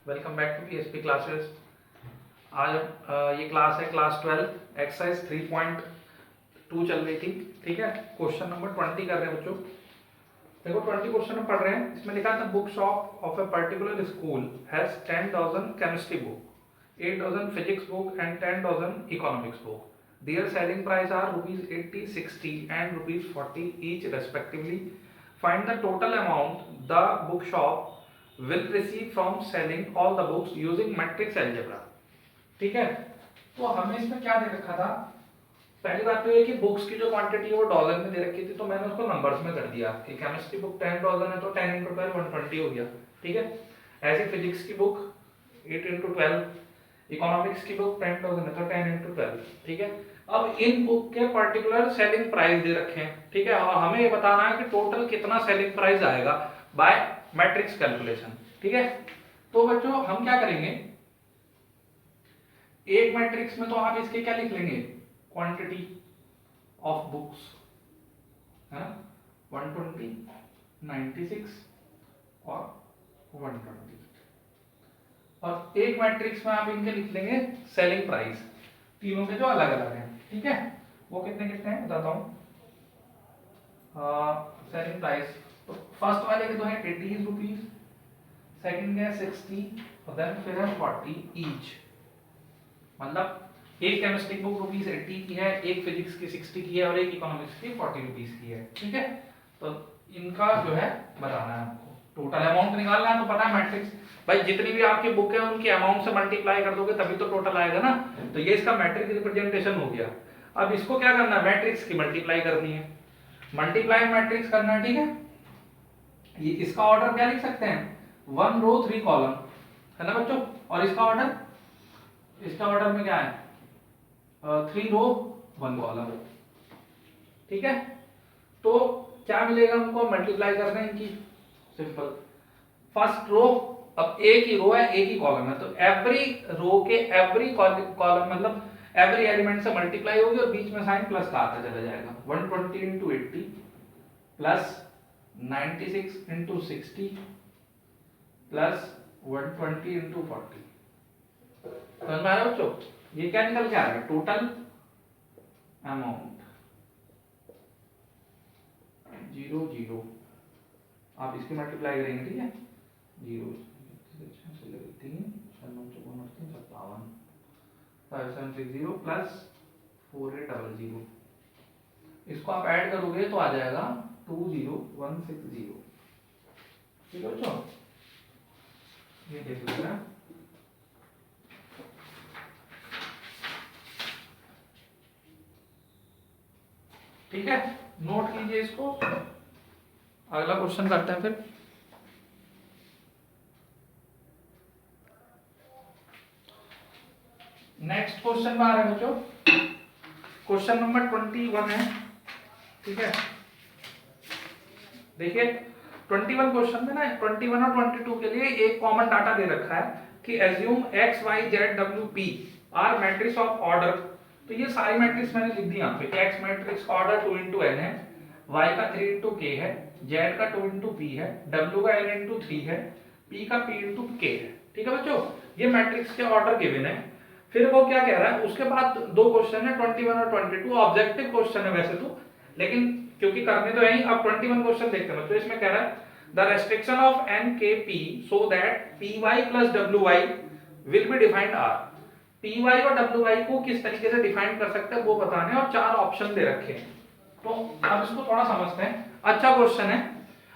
Welcome back to PSP classes. आज ये class है क्लास 12 एक्सरसाइज 3.2 चल रही थी। ठीक है, क्वेश्चन नंबर 20 कर रहे हैं बच्चों। देखो 20 क्वेश्चन हम पढ़ रहे हैं। इसमें लिखा था book shop of a particular school has 10,000 chemistry book, 8,000 physics book and 10,000 economics book. Their selling price are rupees 80, 60 and rupees 40 each respectively. Find the total amount the bookshop will receive from selling all the books using matrix algebra. ठीक है, तो हमें इसमें क्या दे रखा था? पहली बात तो ये कि बुक्स की जो क्वांटिटी है वो डॉलर में दे रखी थी, तो मैंने उसको नंबर्स में कर दिया कि केमिस्ट्री बुक 10,000 है तो 10 इंटू 12 120 हो गया। ठीक है, ऐसे फिजिक्स की बुक 8 इंटू 12, इकोनॉमिक्स की बुक 10,000 है तो 10 इंटू 12। ठीक है, अब इन बुक के पर्टिकुलर सेलिंग प्राइस दे रखे हैं। ठीक है, और हमें ये बताना है कि टोटल कितना सेलिंग प्राइस आएगा बाय मैट्रिक्स कैलकुलेशन। ठीक है, तो बच्चों हम क्या करेंगे, एक मैट्रिक्स में तो आप इसके क्या लिख लेंगे, क्वांटिटी ऑफ बुक्स है ना, 120, 96 और 120, और एक मैट्रिक्स में आप इनके लिख लेंगे सेलिंग प्राइस, तीनों के जो अलग अलग हैं। ठीक है, वो कितने कितने हैं बताता हूँ। सेलिंग प्राइस तो फर्स्ट वाले के तो है 80 रुपीज, सेकंड के 60 और देन फिर है 40 ईच। मतलब एक केमिस्ट्री बुक रुपीज 80 की है, एक फिजिक्स की 60 की है और एक इकोनॉमिक्स की 40 रुपीज की है। ठीक है, तो इनका जो है बताना है आपको, टोटल अमाउंट निकालना है। तो पता है मैट्रिक्स भाई, जितनी भी आपकी बुक है उनके अमाउंट से मल्टीप्लाई कर दोगे तभी तो टोटल आएगा ना। तो ये इसका मैट्रिक्स रिप्रेजेंटेशन हो गया। अब इसको क्या करना है, मैट्रिक्स की मल्टीप्लाई करनी है, मल्टीप्लाई मैट्रिक्स करना है। ठीक है, ये इसका ऑर्डर क्या लिख सकते हैं, 1 रो 3 कॉलम है ना बच्चों, और इसका ऑर्डर में क्या है, 3 रो 1 कॉलम। ठीक है, तो क्या मिलेगा हमको, मल्टीप्लाई करना है इनकी, सिंपल। फर्स्ट रो, अब एक ही रो है एक ही कॉलम है, तो एवरी रो के एवरी कॉलम मतलब एवरी एलिमेंट से मल्टीप्लाई होगी और बीच में साइन प्लस का आता चला जाएगा। 120 into 80 plus 96 into 60 plus 120 into 40। समझ में आ रहा है बच्चों, ये क्या निकल के आ रहा है, टोटल अमाउंट 0 0। आप इसकी मल्टीप्लाई करेंगे, ठीक है, 0 3 5760 प्लस 4800, इसको आप ऐड करोगे तो आ जाएगा 20160। ठीक है बच्चों, ये देख लीजिए। ठीक है, नोट कीजिए इसको, अगला क्वेश्चन करते हैं फिर। नेक्स्ट क्वेश्चन में आ रहा है बच्चों, क्वेश्चन नंबर 21 है। ठीक है, देखिए 21 क्वेश्चन में ना 21 और 22 के लिए एक कॉमन डाटा दे रखा है कि assume x y z w p are matrix of order. तो ये सारी मैट्रिक्स मैंने लिख दी यहाँ पे, x मैट्रिक्स का ऑर्डर 2 into n है, y का 3 into k है, z का 2 into p है, w का n into 3 है, p का p into k है। ठीक है बच्चों, ये मैट्रिक्स के ऑर्डर गिवन है। फिर वो क्या कह रहा है, उसके बाद दो क्वेश्चन है 21 और 22, ऑब्जेक्टिव क्वेश्चन है वैसे तो, लेकिन क्योंकि करने तो यही। अब 21 क्वेश्चन देखते हैं बच्चों, इसमें कह रहा है the restriction of n k p so that py plus wy will be defined are. py और wy को किस तरीके से डिफाइन कर सकते हैं वो बताने, और 4 ऑप्शन दे रखे हैं। तो अब इसको थोड़ा समझते हैं। अच्छा क्वेश्चन है।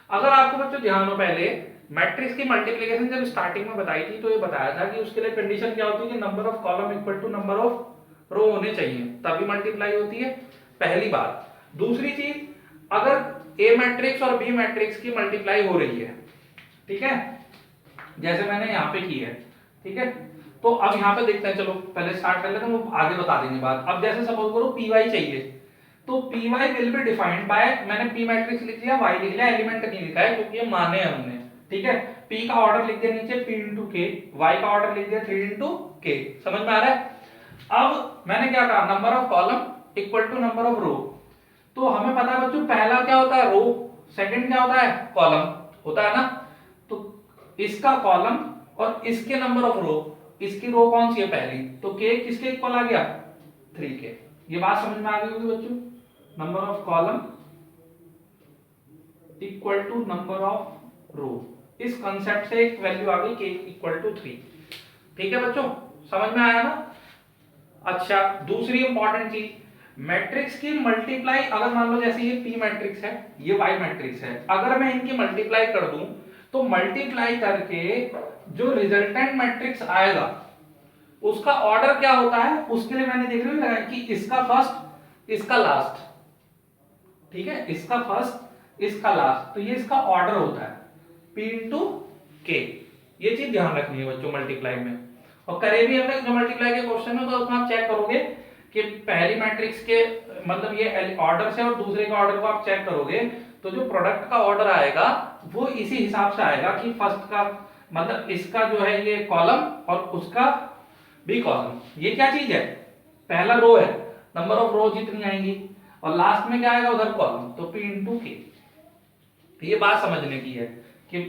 अगर आपको बच्चों ध्यान हो, पहले मैट्रिक्स की मल्टीप्लिकेशन जब स्टार्टिंग में बताई थी तो ये बताया था कि उसके लिए कंडीशन क्या होती है कि number of column equal to number of row होने चाहिए, तभी मल्टीप्लाई होती है, पहली बात। दूसरी चीज, अगर ए मैट्रिक्स और बी मैट्रिक्स की मल्टीप्लाई हो रही है, ठीक है, जैसे मैंने यहाँ पे की है। ठीक है, तो अब यहाँ पे देखते हैं, चलो पहले स्टार्ट कर लेते हैं, वो आगे बता देंगे बात। अब जैसे सपोज करो पी वाई चाहिए, तो P Y will be defined by, मैंने पी मैट्रिक्स लिख लिया, वाई लिख लिया, एलिमेंट नहीं लिखा है क्योंकि ये माने हैं हमने। ठीक है, p का ऑर्डर लिख दिया नीचे p इंटू के, y का ऑर्डर लिख दिया 3 इंटू के। समझ में आ रहा है। अब मैंने क्या कहा, number of column equal to number of row. तो हमें पता है बच्चों, पहला क्या होता है, रो, सेकंड क्या होता है, कॉलम होता है ना। तो इसका कॉलम और इसके नंबर ऑफ रो, इसकी रो कौन सी है पहली, तो k किसके इक्वल आ गया 3k। ये बात समझ में आ गई होगी बच्चों, number of column equal to number of row, इस कंसेप्ट से एक वैल्यू आ गई k इक्वल टू 3। ठीक है बच्चों, समझ में आया ना। अच्छा, दूसरी इंपॉर्टेंट चीज, मैट्रिक्स की मल्टीप्लाई, अगर मान लो जैसे ये p मैट्रिक्स है, ये y मैट्रिक्स है, अगर मैं इनकी मल्टीप्लाई कर दूं तो मल्टीप्लाई करके जो रिजल्टेंट मैट्रिक्स आएगा उसका ऑर्डर क्या होता है, उसके लिए मैंने देख रही हूँ कि इसका फर्स्ट इसका लास्ट, ठीक है, इसका फर्स्ट इसका लास्ट, तो ये इसका ऑर्डर होता है p इंटू के। ये चीज ध्यान रखनी है बच्चों मल्टीप्लाई में। और करे भी हमने जो मल्टीप्लाई के क्वेश्चन में, तो उसमें आप चेक करोगे कि पहली मैट्रिक्स के मतलब ये ऑर्डर से और दूसरे का ऑर्डर को आप चेक करोगे तो जो प्रोडक्ट का ऑर्डर आएगा वो इसी हिसाब से आएगा कि फर्स्ट का मतलब इसका जो है ये कॉलम और उसका भी कॉलम। ये क्या चीज है, पहला रो है, नंबर ऑफ रो जितनी आएंगी, और लास्ट में क्या आएगा उधर कॉलम, तो p इंटू के। ये बात समझने की है कि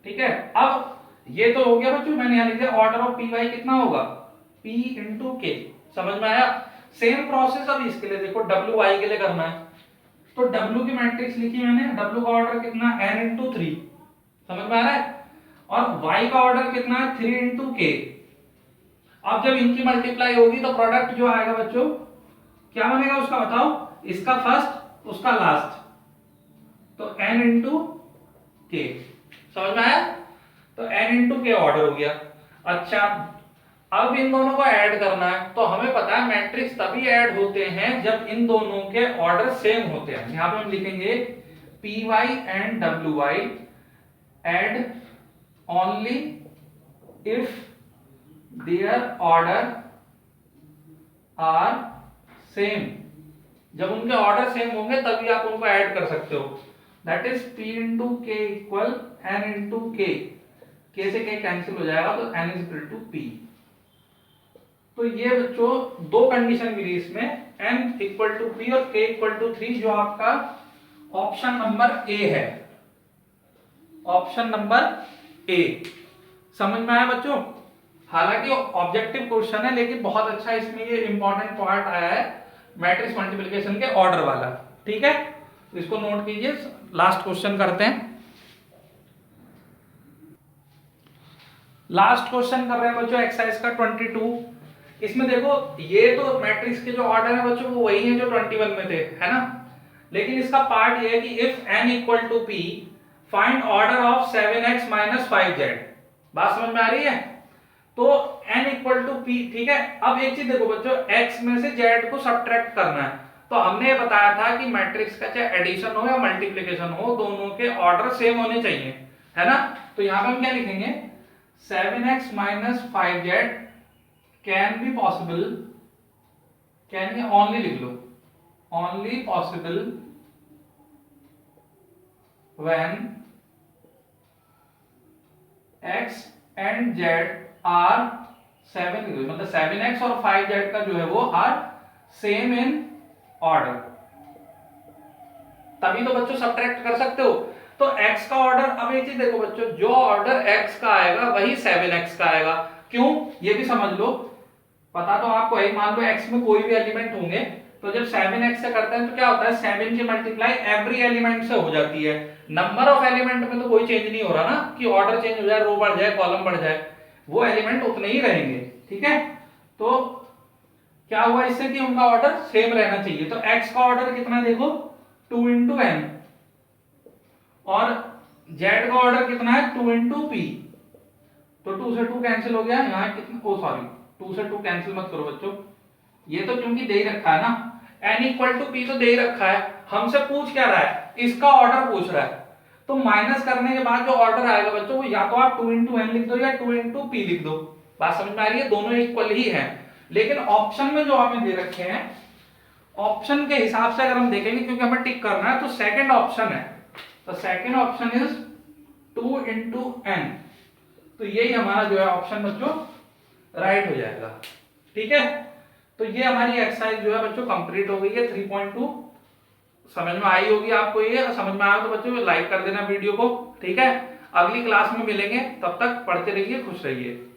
ठीक है। अब ये तो हो गया बच्चों, मैंने यहां लिख दिया ऑर्डर ऑफ पी वाई कितना होगा p इंटू के। समझ में आया। सेम प्रोसेस अब इसके लिए देखो, डब्ल्यू वाई के लिए करना है, तो डब्ल्यू की मैट्रिक्स लिखी मैंने, डब्ल्यू का ऑर्डर कितना n इंटू 3, समझ में आ रहा है, और y का ऑर्डर कितना है 3 इंटू के। अब जब इनकी मल्टीप्लाई होगी तो प्रोडक्ट जो आएगा बच्चों क्या बनेगा उसका बताओ, इसका फर्स्ट उसका लास्ट, तो n इंटू के। समझ में आया, तो n इंटू के ऑर्डर हो गया। अच्छा, अब इन दोनों को ऐड करना है, तो हमें पता है मैट्रिक्स तभी ऐड होते हैं जब इन दोनों के ऑर्डर सेम होते हैं। यहां पे हम लिखेंगे P Y and W Y add only if their order are same. जब उनके ऑर्डर सेम होंगे तभी आप उनको ऐड कर सकते हो। That is p into K equal n into K से k कैंसिल हो जाएगा, तो n is equal to p। तो ये बच्चों दो कंडीशन मिली इसमें, n इक्वल टू p और k इक्वल टू 3, जो आपका ऑप्शन नंबर ए है, ऑप्शन नंबर ए। समझ में आया बच्चों। हालांकि ऑब्जेक्टिव क्वेश्चन है लेकिन बहुत अच्छा इसमें ये इंपॉर्टेंट पार्ट आया है मैट्रिक्स मल्टीप्लिकेशन के ऑर्डर वाला। ठीक है, इसको नोट कीजिए। लास्ट क्वेश्चन करते हैं, लास्ट क्वेश्चन कर रहे हैं बच्चों एक्सरसाइज का 22। इसमें देखो ये तो मैट्रिक्स के जो ऑर्डर है बच्चों वो वही है जो 21 में थे, है ना, लेकिन इसका पार्ट ये है कि if n equal to p find order of 7x minus 5z। बात समझ में आ रही है। तो n इक्वल टू p, ठीक है। अब एक चीज देखो बच्चों, x में से z को सब्ट्रैक्ट करना है, तो हमने ये बताया था कि मैट्रिक्स का चाहे एडिशन हो या मल्टीप्लिकेशन हो दोनों के ऑर्डर सेम होने चाहिए, है ना। तो यहां पे हम क्या लिखेंगे, 7x minus 5z can be possible, can be only लिख लो, only possible when x and z are 7, मतलब 7x और 5z का जो है वो आर सेम इन ऑर्डर, तभी तो बच्चों सब्ट्रैक्ट कर सकते हो। तो x का ऑर्डर, अब एक चीज देखो बच्चों, जो ऑर्डर x का आएगा वही 7x का आएगा। क्यों, ये भी समझ लो, पता तो आपको है, मान लो x में कोई भी एलिमेंट होंगे तो जब 7x से करते हैं तो क्या होता है, 7 की मल्टीप्लाई एवरी एलिमेंट से हो जाती है। नंबर ऑफ एलिमेंट में तो कोई चेंज नहीं हो रहा ना, कि ऑर्डर चेंज हो जाए, रो बढ़ जाए, कॉलम बढ़ जाए, वो एलिमेंट उतने ही रहेंगे। ठीक है, तो क्या हुआ इससे कि उनका ऑर्डर सेम रहना चाहिए। तो x का ऑर्डर कितना देखो 2 इंटू n, और z का ऑर्डर कितना है 2 इंटू p, तो 2 से 2 कैंसिल हो गया। यहाँ कितना, ओ सॉरी 2 से 2 कैंसिल मत करो बच्चों, ये तो क्योंकि दे ही रखा है ना, n इक्वल टू p तो दे ही रखा है, हमसे पूछ क्या रहा है, इसका ऑर्डर पूछ रहा है। तो माइनस करने के बाद जो ऑर्डर आएगा बच्चों वो या तो आप 2 इंटू n लिख दो या 2 इंटू p लिख दो। बात समझ में आ रही है, दोनों इक्वल ही है। लेकिन ऑप्शन में जो हमें दे रखे हैं, ऑप्शन के हिसाब से अगर हम देखेंगे, क्योंकि हमें टिक करना है, तो सेकंड ऑप्शन है, तो second option is 2 into n, तो यही हमारा जो है ऑप्शन बच्चों राइट हो जाएगा। ठीक है, तो ये हमारी एक्सरसाइज जो है बच्चों कंप्लीट हो गई है 3.2। समझ में आई होगी आपको, ये समझ में आया तो बच्चों लाइक कर देना वीडियो को। ठीक है, अगली क्लास में मिलेंगे, तब तक पढ़ते रहिए, खुश रहिए।